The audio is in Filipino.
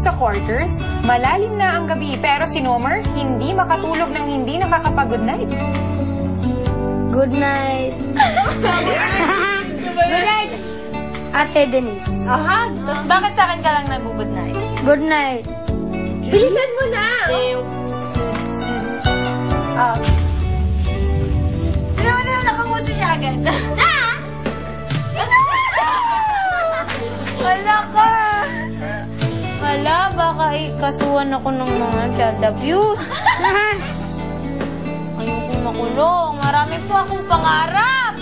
Sa quarters, malalim na ang gabi pero si Nomer hindi makatulog ng hindi nakakapag-good night. Good night. Good night, Ate Denise. Aha, tapos bakit sa akin ka lang nag-good night? Good night. Bilisan mo na! Ano na, nakamuso siya agad. Hala ka! Hala, baka ikasuhan ako ng mga child abuse. Ayokong makulong. Marami po akong pangarap.